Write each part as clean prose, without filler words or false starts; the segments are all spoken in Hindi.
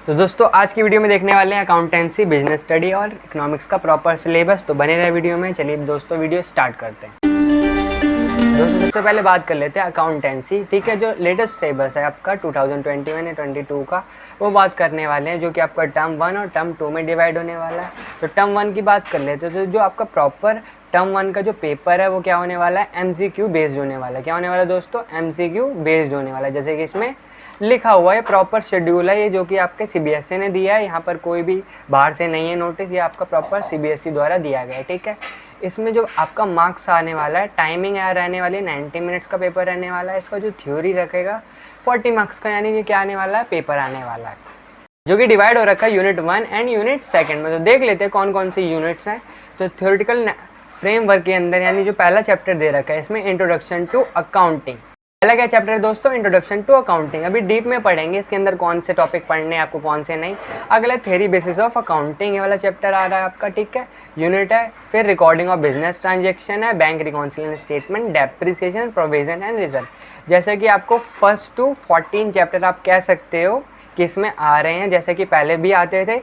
तो दोस्तों आज की वीडियो में देखने वाले हैं अकाउंटेंसी, बिजनेस स्टडी और इकोनॉमिक्स का प्रॉपर सिलेबस। तो बने रहे वीडियो में। चलिए दोस्तों वीडियो स्टार्ट करते हैं। दोस्तों सबसे पहले बात कर लेते हैं अकाउंटेंसी। ठीक है, जो लेटेस्ट सिलेबस है आपका 2021 या 22 का, वो बात करने वाले हैं, जो कि आपका टर्म 1 और टर्म 2 में डिवाइड होने वाला है। तो टर्म 1 की बात कर लेते हैं। तो जो आपका प्रॉपर टर्म 1 का जो पेपर है वो क्या होने वाला है, MCQ बेस्ड होने वाला है। क्या होने वाला है दोस्तों, MCQ बेस्ड होने वाला है। जैसे कि इसमें लिखा हुआ है, प्रॉपर शेड्यूल है ये, जो कि आपके CBSE ने दिया है। यहाँ पर कोई भी बाहर से नहीं है नोटिस, ये आपका प्रॉपर CBSE द्वारा दिया गया है। ठीक है, इसमें जो आपका मार्क्स आने वाला है, टाइमिंग रहने वाली है 90 मिनट्स का पेपर रहने वाला है। इसका जो थ्योरी रखेगा 40 मार्क्स का, यानी कि क्या आने वाला है, पेपर आने वाला है, जो कि डिवाइड हो रखा है यूनिट 1 एंड यूनिट 2 में। तो देख लेते हैं कौन कौन सी यूनिट्स हैं। तो थ्योरेटिकल फ्रेमवर्क के अंदर, यानी जो पहला चैप्टर दे रखा है इसमें, इंट्रोडक्शन टू अकाउंटिंग। पहला क्या चैप्टर है दोस्तों, इंट्रोडक्शन टू अकाउंटिंग। अभी डीप में पढ़ेंगे इसके अंदर कौन से टॉपिक पढ़ने हैं आपको, कौन से नहीं। अगला थ्योरी बेसिस ऑफ अकाउंटिंग, ये वाला चैप्टर आ रहा है आपका। ठीक है, यूनिट है। फिर रिकॉर्डिंग ऑफ बिजनेस ट्रांजेक्शन है, bank reconciliation statement, depreciation, provision and reserve. जैसे कि आपको 1 to 14 चैप्टर आप कह सकते हो कि इसमें आ रहे हैं, जैसे कि पहले भी आते थे।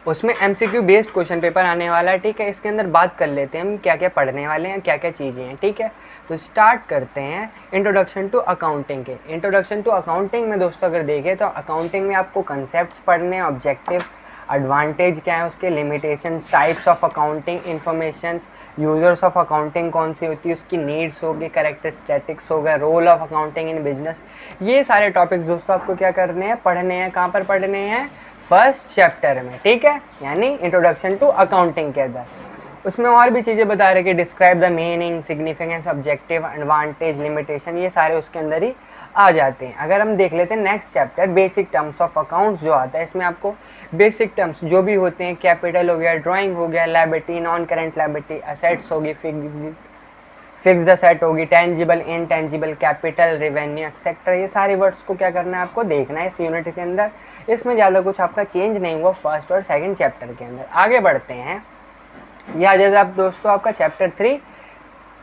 उसमें MCQ बेस्ड क्वेश्चन पेपर आने वाला है। ठीक है, इसके अंदर बात कर लेते हैं हम क्या क्या पढ़ने वाले हैं, क्या क्या चीज़ें हैं। ठीक है, तो स्टार्ट करते हैं इंट्रोडक्शन टू अकाउंटिंग के। इंट्रोडक्शन टू अकाउंटिंग में दोस्तों अगर देखें तो अकाउंटिंग में आपको कंसेप्ट्स पढ़ने हैं, ऑब्जेक्टिव, एडवांटेज क्या है उसके, limitation, types of accounting, informations, users of accounting कौन सी होती है, उसकी नीड्स होगी, कैरेक्टरिस्टिक्स हो गया, role of accounting in business. ये सारे टॉपिक्स दोस्तों आपको क्या करने हैं, पढ़ने हैं। कहाँ पर पढ़ने हैं, फर्स्ट चैप्टर में। ठीक है, यानी इंट्रोडक्शन टू अकाउंटिंग के अंदर। उसमें और भी चीज़ें बता रहे कि describe the meaning, significance, objective, advantage, limitation, ये सारे उसके अंदर ही आ जाते हैं। अगर हम देख लेते हैं next chapter, basic terms of accounts जो आता है, इसमें आपको बेसिक टर्म्स जो भी होते हैं, कैपिटल हो गया, ड्राइंग हो गया, liability, non current liability, assets होगी, फिक्स्ड असेट होगी, tangible, intangible, capital, revenue etcetera, ये सारे वर्ड्स को क्या करना है, आपको देखना है इस यूनिट के अंदर। इसमें ज़्यादा कुछ आपका चेंज नहीं हुआ फर्स्ट और सेकंड चैप्टर के अंदर। आगे बढ़ते हैं, यह आ जाएगा आप दोस्तों आपका चैप्टर 3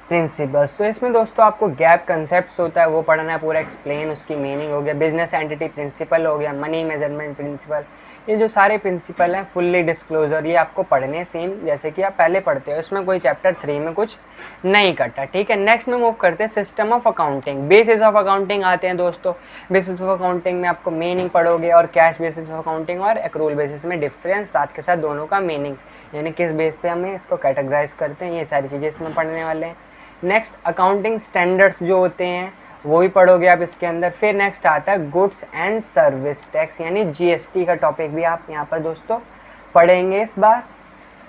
प्रिंसिपल्स। तो इसमें दोस्तों आपको गैप कंसेप्ट होता है वो पढ़ना है, पूरा एक्सप्लेन, उसकी मीनिंग हो गया, बिजनेस एंटिटी प्रिंसिपल हो गया, मनी मेजरमेंट प्रिंसिपल, ये जो सारे प्रिंसिपल हैं, फुल्ली डिस्क्लोजर, ये आपको पढ़ने सेम जैसे कि आप पहले पढ़ते हो। इसमें कोई चैप्टर 3 में कुछ नहीं कटा। ठीक है, नेक्स्ट में मूव करते हैं system of accounting, basis of accounting आते हैं दोस्तों। बेसिस ऑफ अकाउंटिंग में आपको मीनिंग पढ़ोगे, और कैश बेसिस ऑफ अकाउंटिंग और एक्रूल बेसिस में डिफरेंस, साथ के साथ दोनों का मीनिंग, यानी किस बेस पे हमें इसको कैटेगराइज करते हैं, ये सारी चीज़ें इसमें पढ़ने वाले हैं। नेक्स्ट अकाउंटिंग स्टैंडर्ड्स जो होते हैं वो भी पढ़ोगे आप इसके अंदर। फिर नेक्स्ट आता है गुड्स एंड सर्विस टैक्स, यानी GST का टॉपिक भी आप यहाँ पर दोस्तों पढ़ेंगे इस बार।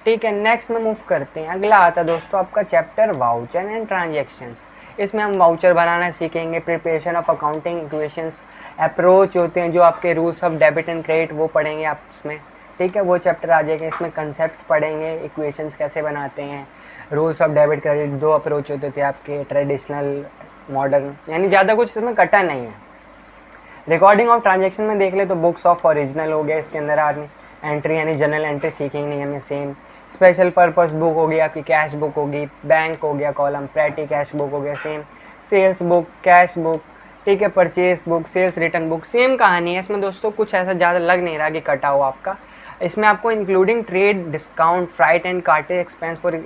ठीक है, नेक्स्ट में मूव करते हैं। अगला आता है दोस्तों आपका चैप्टर वाउचर एंड ट्रांजेक्शंस। इसमें हम वाउचर बनाना सीखेंगे, preparation of accounting equations, approach होते हैं जो आपके rules of debit and credit, वो पढ़ेंगे आप इसमें। ठीक है, वो चैप्टर आ जाएगा। इसमें कंसेप्ट्स पढ़ेंगे, इक्वेशंस कैसे बनाते हैं, rules of debit credit, 2 approach होते थे आपके, ट्रेडिशनल, मॉडर्न, यानी ज़्यादा कुछ इसमें कटा नहीं है। रिकॉर्डिंग ऑफ ट्रांजेक्शन में देख ले तो बुक्स ऑफ ओरिजिनल हो गया, इसके अंदर आदमी एंट्री यानी जनरल एंट्री सीखेंगे हमें सेम। स्पेशल पर्पस बुक होगी आपकी, कैश बुक होगी, बैंक हो गया कॉलम, पैटी कैश बुक हो गया same, sales book, cash book, ठीक है, purchase book, sales return book, same कहानी है। इसमें दोस्तों कुछ ऐसा ज़्यादा लग नहीं रहा कि कटा हुआ आपका। इसमें आपको including trade, discount, freight and cartage expense for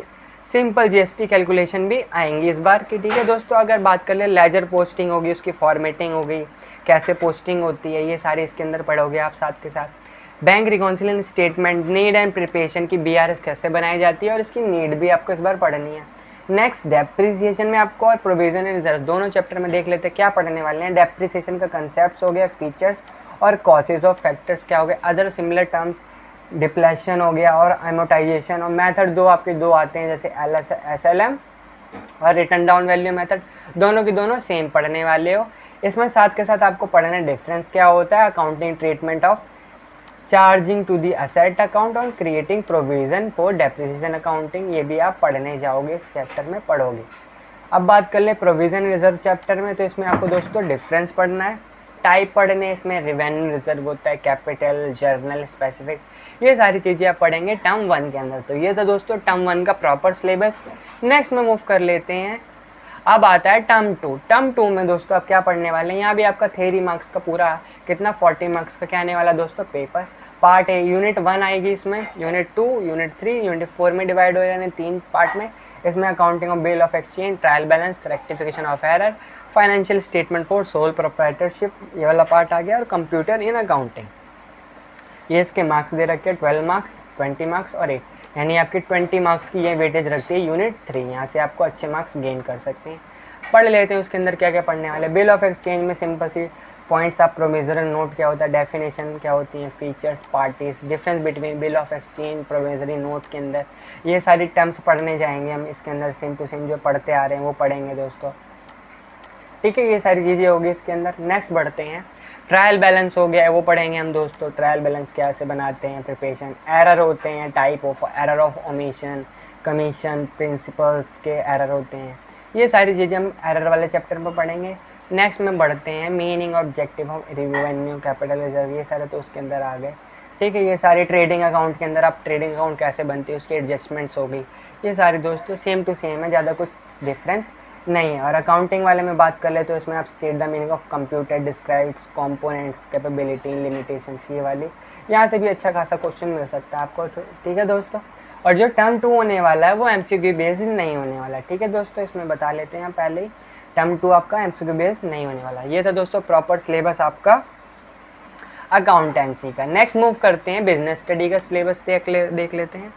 simple GST calculation भी आएंगी इस बार की। ठीक है दोस्तों, अगर बात कर ले लेजर पोस्टिंग होगी, उसकी फॉर्मेटिंग होगी, कैसे पोस्टिंग होती है, ये सारे इसके अंदर पढ़ोगे आप। साथ के साथ bank reconciliation statement, need and preparation की BRS कैसे बनाई जाती है, और इसकी नीड भी आपको इस बार पढ़नी है। नेक्स्ट डेप्रिसिएशन में आपको, और प्रोविजन एंड रिजर्व, दोनों चैप्टर में देख लेते हैं क्या पढ़ने वाले हैं। डेप्रिसिएशन का कंसेप्ट हो गया, फीचर्स और कॉजेज ऑफ फैक्टर्स क्या हो गए, अदर सिमिलर टर्म्स, डिप्लेशन हो गया, और एमोटाइजेशन, और मेथड दो आपके दो आते हैं, जैसे SLM और रिटर्न डाउन वैल्यू मेथड, दोनों की दोनों सेम पढ़ने वाले हो। इसमें साथ के साथ आपको पढ़ना डिफरेंस क्या होता है, accounting treatment of charging to the asset account और creating provision for depreciation accounting, ये भी आप पढ़ने जाओगे, इस चैप्टर में पढ़ोगे। अब बात कर ले प्रोविजन रिजर्व चैप्टर में, तो इसमें आपको दोस्तों डिफरेंस पढ़ना है, टाइप पढ़ने, इसमें रेवेन्यू रिजर्व होता है, कैपिटल, जर्नल, स्पेसिफिक, ये सारी चीज़ें आप पढ़ेंगे टर्म 1 के अंदर। तो ये था दोस्तों टर्म 1 का प्रॉपर सिलेबस। नेक्स्ट में मूव कर लेते हैं अब आता है टर्म 2। टर्म 2 में दोस्तों आप क्या पढ़ने वाले हैं, यहाँ भी आपका थ्योरी मार्क्स का पूरा कितना 40 मार्क्स का क्या आने वाला दोस्तों पेपर। पार्ट ए यूनिट 1 आएगी, इसमें यूनिट 2, यूनिट 3, यूनिट 4 में डिवाइड हो जाने 3 पार्ट में। इसमें accounting of bill of exchange, trial balance, rectification of error, financial statement for sole proprietorship, ये वाला पार्ट आ गया, और कंप्यूटर इन अकाउंटिंग। ये इसके मार्क्स दे रखे हैं 12 मार्क्स, 20 मार्क्स और 8, यानी आपकी 20 मार्क्स की ये वेटेज रखती है यूनिट 3। यहाँ से आपको अच्छे मार्क्स गेन कर सकते हैं। पढ़ लेते हैं उसके अंदर क्या क्या पढ़ने वाले। बिल ऑफ एक्सचेंज में सिंपल सी पॉइंट्स आप प्रोविजनल नोट क्या होता है, डेफिनेशन क्या होती है, features, parties, difference between bill of exchange, provisionary note के अंदर ये सारी टर्म्स पढ़ने जाएंगे हम इसके अंदर। सेम टू सेम जो पढ़ते आ रहे हैं वो पढ़ेंगे दोस्तों, ठीक है। ये सारी चीज़ें होगी इसके अंदर। नेक्स्ट बढ़ते हैं, ट्रायल बैलेंस हो गया है, वो पढ़ेंगे हम दोस्तों। ट्रायल बैलेंस कैसे बनाते हैं, प्रिपरेशन, एरर होते हैं, type of error of omission, commission, principles के एरर होते हैं, ये सारी चीज़ें हम एरर वाले चैप्टर में पढ़ेंगे। नेक्स्ट में बढ़ते हैं meaning, objective of revenue, capital reserve, ये सारे तो उसके अंदर आ गए, ठीक है। ये सारी ट्रेडिंग अकाउंट के अंदर आप ट्रेडिंग अकाउंट कैसे बनती है उसकी एडजस्टमेंट्स हो गई, ये सारी दोस्तों सेम टू सेम है, ज़्यादा कुछ डिफरेंस नहीं है। और अकाउंटिंग वाले में बात कर ले तो इसमें आप state the meaning of computer, describes components, capability, limitations, ये वाली यहाँ से भी अच्छा खासा क्वेश्चन मिल सकता है आपको, ठीक है दोस्तों। और जो टर्म 2 होने वाला है वो एमसीक्यू बेस्ड नहीं होने वाला, ठीक है दोस्तों। इसमें बता लेते हैं पहले ही, टर्म 2 आपका एमसीक्यू बेस्ड नहीं होने वाला। ये था दोस्तों प्रॉपर सिलेबस आपका अकाउंटेंसी का। नेक्स्ट मूव करते हैं, बिजनेस स्टडी का सिलेबस देख लेते हैं।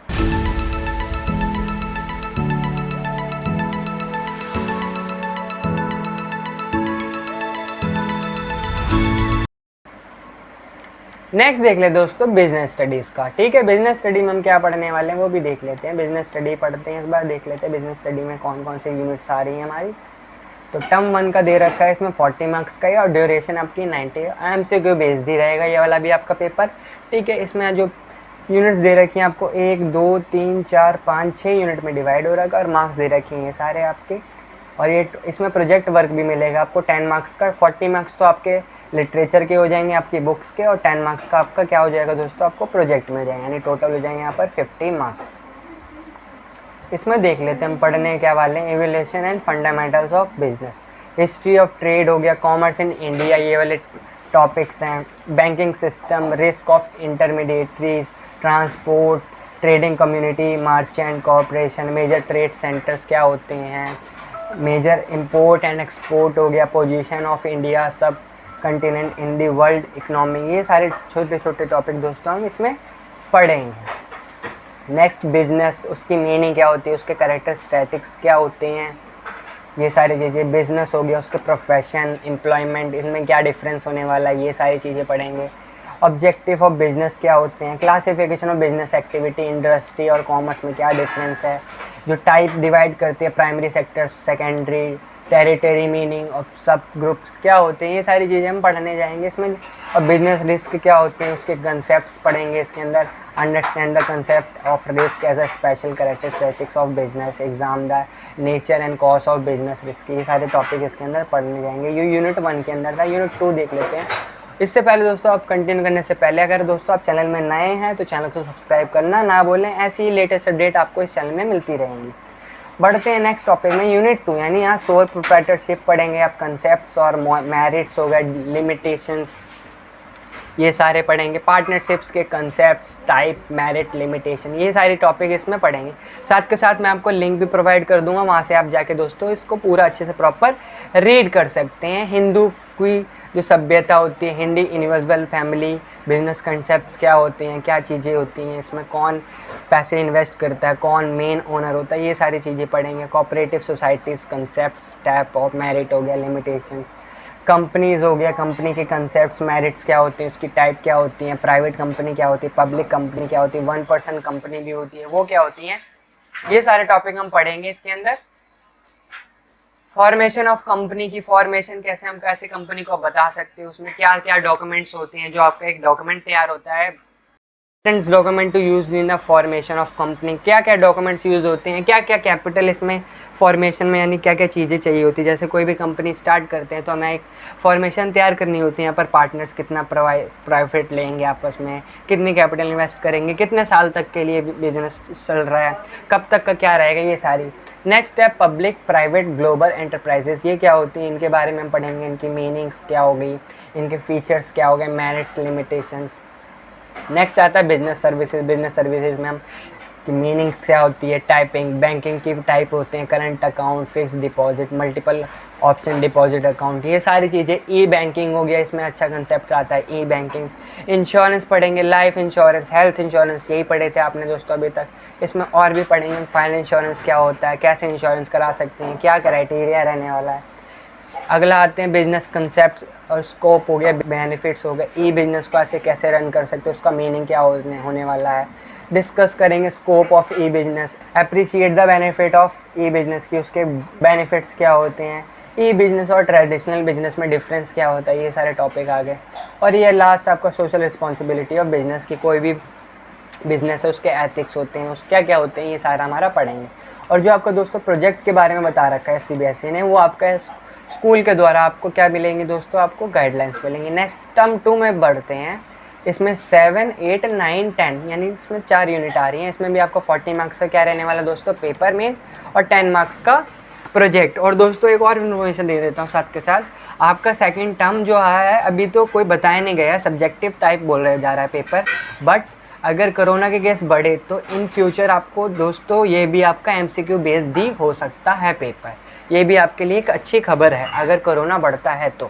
नेक्स्ट देख ले दोस्तों बिजनेस स्टडीज़ का, ठीक है। बिजनेस स्टडी में हम क्या पढ़ने वाले हैं वो भी देख लेते हैं। बिजनेस स्टडी पढ़ते हैं इस बार, देख लेते हैं बिजनेस स्टडी में कौन कौन से यूनिट्स आ रही हैं हमारी। तो टर्म 1 का दे रखा है, इसमें 40 मार्क्स का है और ड्यूरेशन आपकी 90 एमसीक्यू बेस्ड ही रहेगा ये वाला भी आपका पेपर, ठीक है। इसमें जो यूनिट्स दे रखी हैं आपको 1, 2, 3, 4, 5, 6 यूनिट में डिवाइड हो रखा है, और मार्क्स दे रखे हैं सारे आपके। और ये इसमें प्रोजेक्ट वर्क भी मिलेगा आपको 10 मार्क्स का। 40 मार्क्स तो आपके लिटरेचर के हो जाएंगे, आपकी बुक्स के, और 10 मार्क्स का आपका क्या हो जाएगा दोस्तों, आपको प्रोजेक्ट में जाएंगे, यानी टोटल हो जाएंगे यहाँ पर 50 मार्क्स। इसमें देख लेते हैं हम पढ़ने क्या वाले हैं, evolution and fundamentals of business, history of trade हो गया, कॉमर्स इन इंडिया, ये वाले टॉपिक्स हैं। Banking system, risk of intermediaries, transport, trading community, merchant corporation, major trade centres क्या होते हैं, मेजर इंपोर्ट एंड एक्सपोर्ट हो गया, position of India subcontinent in the world economy, ये सारे छोटे छोटे टॉपिक दोस्तों हम इसमें पढ़ेंगे। नेक्स्ट बिजनेस, उसकी मीनिंग क्या होती है, उसके कैरेक्टरिस्टिक्स क्या होते हैं, ये सारी चीज़ें। बिजनेस हो गया, उसके प्रोफेशन, एम्प्लॉयमेंट, इसमें क्या डिफरेंस होने वाला है, ये सारी चीज़ें पढ़ेंगे। ऑब्जेक्टिव ऑफ बिजनेस क्या होते हैं, classification of business activity, industry और कॉमर्स में क्या डिफरेंस है, जो टाइप डिवाइड करती है, primary sector, secondary, territory, meaning और सब ग्रुप्स क्या होते हैं, ये सारी चीज़ें हम पढ़ने जाएंगे इसमें। और बिजनेस रिस्क क्या होते हैं, उसके कंसेप्ट्स पढ़ेंगे इसके अंदर। Understand the concept of risk as a special characteristics of business, exam the nature and cause of business risk, ये सारे टॉपिक इसके अंदर पढ़ने जाएंगे। ये यूनिट 1 के अंदर था। यूनिट 2 देख लेते हैं। इससे पहले दोस्तों आप कंटिन्यू करने से पहले अगर दोस्तों आप चैनल में नए हैं तो चैनल को सब्सक्राइब करना ना भूलें, ऐसी ही लेटेस्ट अपडेट आपको इस चैनल में मिलती रहेंगी। बढ़ते हैं नेक्स्ट टॉपिक में, यूनिट 2, यानी यहाँ सोल प्रोप्राइटरशिप पढ़ेंगे आप, कंसेप्ट्स और मेरिट्स हो गए, लिमिटेशंस, ये सारे पढ़ेंगे। पार्टनरशिप्स के कंसेप्ट्स, टाइप, मेरिट, लिमिटेशन, ये सारी टॉपिक इसमें पढ़ेंगे। साथ के साथ मैं आपको लिंक भी प्रोवाइड कर दूंगा, वहाँ से आप जाके दोस्तों इसको पूरा अच्छे से प्रॉपर रीड कर सकते हैं। हिंदू की जो सभ्यता होती है, Hindi individual family business concepts क्या होते हैं, क्या चीज़ें होती हैं, इसमें कौन पैसे इन्वेस्ट करता है, कौन मेन ओनर होता है, ये सारी चीज़ें पढ़ेंगे। Cooperative societies concepts, type of merit हो गया, लिमिटेशन। कंपनीज़ हो गया, कंपनी के कंसेप्ट्स, मेरिट्स क्या होते हैं, उसकी टाइप क्या होती हैं, प्राइवेट कंपनी क्या होती है, पब्लिक कंपनी क्या होती है, 1% कंपनी भी होती है, वो क्या होती हैं, ये सारे टॉपिक हम पढ़ेंगे इसके अंदर। फॉर्मेशन ऑफ कंपनी की फॉर्मेशन, कैसे हम कैसे कंपनी को बता सकते हैं, उसमें क्या क्या डॉक्यूमेंट्स होते हैं, जो आपका एक डॉक्यूमेंट तैयार होता है document to use in the formation of company, क्या क्या डॉक्यूमेंट्स यूज होते हैं, क्या क्या कैपिटल इसमें फॉर्मेशन में, यानी क्या क्या चीज़ें चाहिए होती है। जैसे कोई भी कंपनी स्टार्ट करते हैं तो हमें एक फॉर्मेशन तैयार करनी होती है। यहाँ पर पार्टनर्स कितना प्रॉफिट लेंगे आपस में, कितनी कैपिटल इन्वेस्ट करेंगे, कितने साल तक के लिए बिजनेस चल रहा है, कब तक का क्या रहेगा, ये सारी। नेक्स्ट है पब्लिक प्राइवेट ग्लोबल एंटरप्राइजेस, ये क्या होती हैं, इनके बारे में हम पढ़ेंगे, इनकी मीनिंग्स क्या हो गई, इनके फीचर्स क्या हो गए, मेरिट्स, लिमिटेशंस। नेक्स्ट आता है बिजनेस सर्विसेज। बिजनेस सर्विसेज में हम की मीनिंग क्या होती है, टाइपिंग, बैंकिंग की टाइप होते हैं, current account, fix deposit, multiple option deposit account, ये सारी चीज़ें। ई बैंकिंग हो गया, इसमें अच्छा कंसेप्ट आता है ई बैंकिंग। इंश्योरेंस पढ़ेंगे, लाइफ इंश्योरेंस, हेल्थ इंश्योरेंस, यही पढ़े थे आपने दोस्तों अभी तक। इसमें और भी पढ़ेंगे फाइनेंस इंश्योरेंस क्या होता है, कैसे इंश्योरेंस करा सकते हैं, क्या क्राइटेरिया रहने वाला है। अगला आते हैं बिजनेस कंसेप्ट और स्कोप हो गया, बेनिफिट्स हो गए, ई बिजनेस को ऐसे कैसे रन कर सकते हैं, उसका मीनिंग क्या होने वाला है। डिस्कस करेंगे scope of E business, appreciate the benefit of E business की, उसके बेनिफिट्स क्या होते हैं, ई बिजनेस और ट्रेडिशनल बिजनेस में डिफरेंस क्या होता है, ये सारे टॉपिक आ गए। और ये लास्ट आपका सोशल रिस्पॉन्सिबिलिटी ऑफ बिजनेस की, कोई भी बिजनेस है उसके एथिक्स होते हैं, उस क्या क्या होते हैं, ये सारा हमारा पढ़ेंगे। और जो आपका दोस्तों प्रोजेक्ट के बारे में बता रखा है सीबीएसई ने, वो आपका स्कूल के द्वारा आपको क्या मिलेंगे दोस्तों, आपको गाइडलाइंस मिलेंगी। नेक्स्ट टर्म 2 में बढ़ते हैं। इसमें 7, 8, 9, 10 यानी इसमें 4 यूनिट आ रही हैं। इसमें भी आपको 40 मार्क्स का क्या रहने वाला दोस्तों, पेपर में, और 10 मार्क्स का प्रोजेक्ट। और दोस्तों एक और इन्फॉर्मेशन दे देता हूँ साथ के साथ, आपका सेकंड टर्म जो आया है अभी तो कोई बताया नहीं गया, सब्जेक्टिव टाइप बोल रहे जा रहा है पेपर, बट अगर कोरोना के केस बढ़े तो इन फ्यूचर आपको दोस्तों ये भी आपका एमसीक्यू बेस्ड ही हो सकता है पेपर। ये भी आपके लिए एक अच्छी खबर है अगर कोरोना बढ़ता है तो।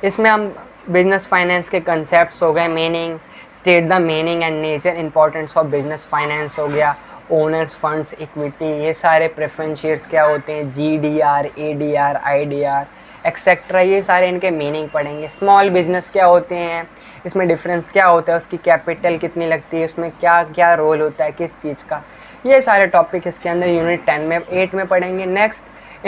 इसमें हम बिजनेस फाइनेंस के कंसेप्ट्स हो गए, meaning, state the meaning and nature, importance of business finance हो गया, ओनर्स फंड्स, इक्विटी, ये सारे प्रेफरेंस शेयर्स क्या होते हैं, जीडीआर, एडीआर, आईडीआर एक्सेट्रा, ये सारे इनके मीनिंग पढ़ेंगे। स्मॉल बिजनेस क्या होते हैं, इसमें डिफरेंस क्या होता है, उसकी कैपिटल कितनी लगती है, उसमें क्या क्या रोल होता है किस चीज़ का, ये सारे टॉपिक इसके अंदर यूनिट 10 में 8 में पढ़ेंगे। नेक्स्ट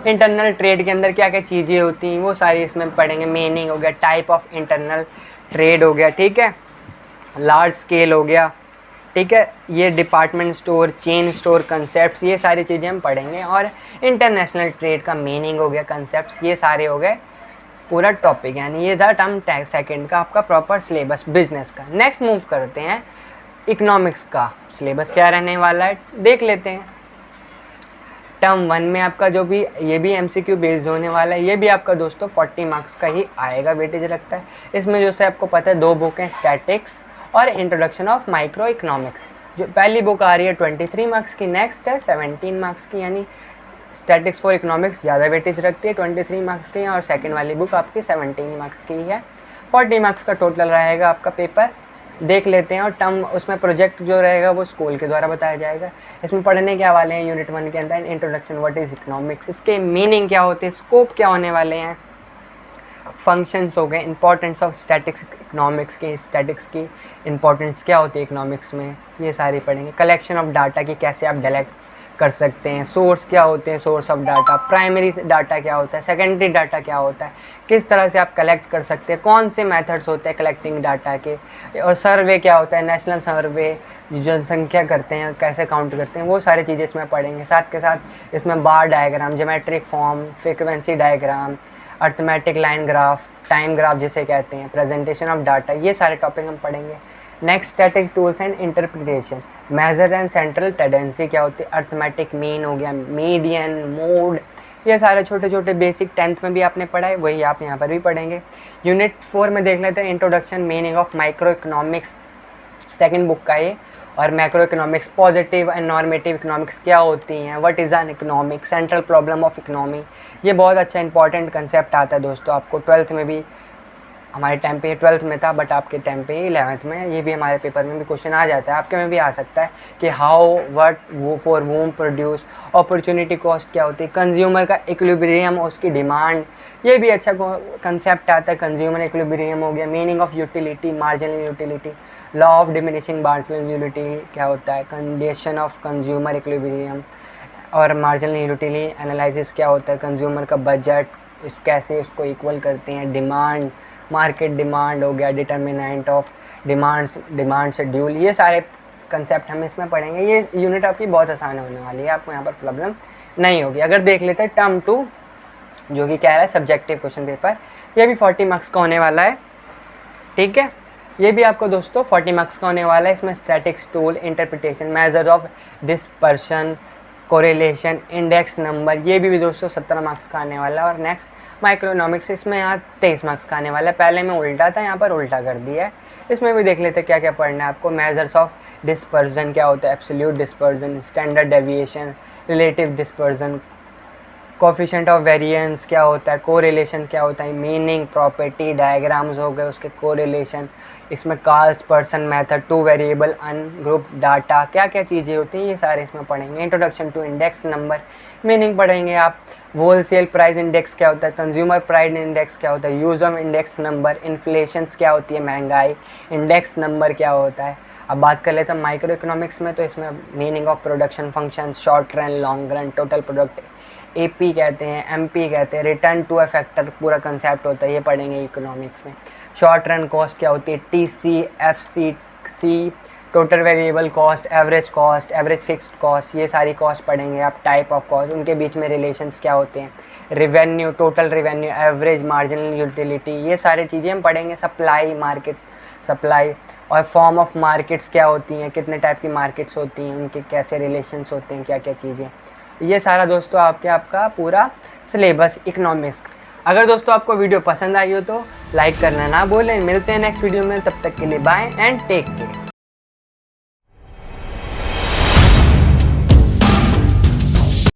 इंटरनल ट्रेड के अंदर क्या क्या चीज़ें होती हैं वो सारी इसमें पढ़ेंगे। मीनिंग हो गया, टाइप ऑफ इंटरनल ट्रेड हो गया, ठीक है, लार्ज स्केल हो गया, ठीक है, ये department store, chain store concepts, ये सारी चीज़ें हम पढ़ेंगे। और इंटरनेशनल ट्रेड का मीनिंग हो गया, कंसेप्ट्स, ये सारे हो गए पूरा टॉपिक, यानी ये था टर्म सेकंड का आपका प्रॉपर सिलेबस बिजनेस का। नेक्स्ट मूव करते हैं, इकोनॉमिक्स का सिलेबस क्या रहने वाला है देख लेते हैं। टर्म 1 में आपका जो भी ये भी एमसीक्यू बेस्ड होने वाला है, ये भी आपका दोस्तों 40 मार्क्स का ही आएगा, वेटेज रखता है। इसमें जो से आपको पता है 2 बुक हैं, स्टैटिक्स और इंट्रोडक्शन ऑफ माइक्रो इकोनॉमिक्स। जो पहली बुक आ रही है 23 मार्क्स की, नेक्स्ट है 17 मार्क्स की, यानी स्टैटिक्स फॉर इकोनॉमिक्स ज़्यादा वेटेज रखती है, 23 मार्क्स की, और सेकेंड वाली बुक आपकी 17 मार्क्स की है। 40 मार्क्स का टोटल रहेगा आपका पेपर, देख लेते हैं। और टर्म उसमें प्रोजेक्ट जो रहेगा वो स्कूल के द्वारा बताया जाएगा। इसमें पढ़ने क्या वाले हैं यूनिट 1 के अंदर, इंट्रोडक्शन व्हाट इज़ इकोनॉमिक्स, इसके मीनिंग क्या होते हैं, स्कोप क्या होने वाले हैं, फंक्शंस हो गए, इंपॉर्टेंस ऑफ स्टैटिक्स, इकोनॉमिक्स की स्टैटिक्स की इंपॉर्टेंस क्या होती है इकोनॉमिक्स में, ये सारी पढ़ेंगे। कलेक्शन ऑफ डाटा की कैसे आप डायरेक्ट कर सकते हैं, सोर्स क्या होते हैं, source of data, primary data क्या होता है, सेकेंडरी डाटा क्या होता है, किस तरह से आप कलेक्ट कर सकते हैं, कौन से मेथड्स होते हैं कलेक्टिंग डाटा के, और सर्वे क्या होता है, नेशनल सर्वे, जनसंख्या करते हैं कैसे काउंट करते हैं, वो सारी चीज़ें इसमें पढ़ेंगे। साथ के साथ इसमें bar diagram, geometric form, frequency diagram, arithmetic line graph, time graph जिसे कहते हैं, प्रेजेंटेशन ऑफ डाटा, ये सारे टॉपिक हम पढ़ेंगे। Next static tools and interpretation, measure and central tendency क्या होती है, अर्थमेटिक मीन हो गया, मीडियन, मोड, ये सारे छोटे छोटे बेसिक 10th में भी आपने पढ़ा है, वही आप यहाँ पर भी पढ़ेंगे। यूनिट 4 में देख लेते हैं, introduction meaning of micro economics, second book का ये, और macro economics, positive and normative economics क्या होती हैं, what is an economic, central problem of economy, ये बहुत अच्छा इंपॉर्टेंट कंसेप्ट आता है दोस्तों आपको 12th में भी, हमारे टाइम पे 12th में था बट आपके टाइम पे 11th में, ये भी हमारे पेपर में भी क्वेश्चन आ जाता है, आपके में भी आ सकता है कि हाउ, व्हाट, वो, फॉर वूम, प्रोड्यूस, अपॉर्चुनिटी कॉस्ट क्या होती है, कंज्यूमर का इक्विलिब्रियम, उसकी डिमांड, ये भी अच्छा कंसेप्ट आता है, कंज्यूमर इक्विलिब्रियम हो गया। Meaning of utility, marginal utility, law of diminishing marginal utility क्या होता है, कंडीशन ऑफ कंज्यूमर इक्विलिब्रियम, और मार्जिनल यूटिलिटी एनालिसिस क्या होता है, कंज्यूमर का बजट, इस कैसे उसको इक्वल करते हैं, डिमांड, मार्केट डिमांड हो गया, डिटर्मिनेंट ऑफ डिमांड शेड्यूल, ये सारे कंसेप्ट हम इसमें पढ़ेंगे। ये यूनिट आपकी बहुत आसान होने वाली है, आपको यहाँ पर प्रॉब्लम नहीं होगी। अगर देख लेते हैं टर्म 2 जो कि कह रहा है सब्जेक्टिव क्वेश्चन पेपर, ये भी 40 मार्क्स का होने वाला है, ठीक है। ये भी आपको दोस्तों 40 मार्क्स का होने वाला है। इसमें statics tool, interpretation, measure of dispersion, correlation, index number, ये भी दोस्तों 17 मार्क्स का आने वाला है। और नेक्स्ट माइक्रोइकोनॉमिक्स, इसमें यहाँ 23 मार्क्स का आने वाला है। पहले में उल्टा था, यहाँ पर उल्टा कर दिया है। इसमें भी देख लेते हैं क्या क्या पढ़ना है आपको। मेजर्स ऑफ डिस्पर्जन क्या होता है, absolute dispersion, standard deviation, relative dispersion, coefficient of variance क्या होता है, कोरिलेशन क्या होता है, मीनिंग, प्रॉपर्टी, डायग्राम्स हो गए उसके, कोरिलेशन, इसमें Karl's Pearson method, two variable ungroup data, क्या क्या चीज़ें होती हैं ये सारे इसमें पढ़ेंगे। Introduction to index number, meaning पढ़ेंगे आप। होलसेल प्राइस इंडेक्स क्या होता है, कंज्यूमर प्राइस इंडेक्स क्या होता है, use of index number, inflations क्या होती है, महंगाई, इंडेक्स नंबर क्या होता है। अब बात कर लेते हैं माइक्रो इकोनॉमिक्स में, तो इसमें meaning of production function, short run, long run, total product, AP कहते हैं, एमपी कहते हैं, रिटर्न टू अ फैक्टर पूरा कंसेप्ट होता है, ये पढ़ेंगे इकोनॉमिक्स में। शॉर्ट रन कॉस्ट क्या होती है, TC, FC, total variable cost, average fixed cost, ये सारी कॉस्ट पढ़ेंगे आप। टाइप ऑफ कॉस्ट, उनके बीच में रिलेशंस क्या होते हैं, revenue, total revenue, average, marginal utility, ये सारी चीज़ें हम पढ़ेंगे। सप्लाई, मार्केट सप्लाई, और फॉर्म ऑफ मार्केट्स क्या होती हैं, कितने टाइप की मार्केट्स होती हैं, उनके कैसे रिलेशंस होते हैं, क्या क्या चीज़ें, ये सारा दोस्तों आपका पूरा सिलेबस इकोनॉमिक्स। अगर दोस्तों आपको वीडियो पसंद आई हो तो लाइक करना ना भूलें। मिलते हैं नेक्स्ट वीडियो में, तब तक के लिए बाय एंड टेक केयर।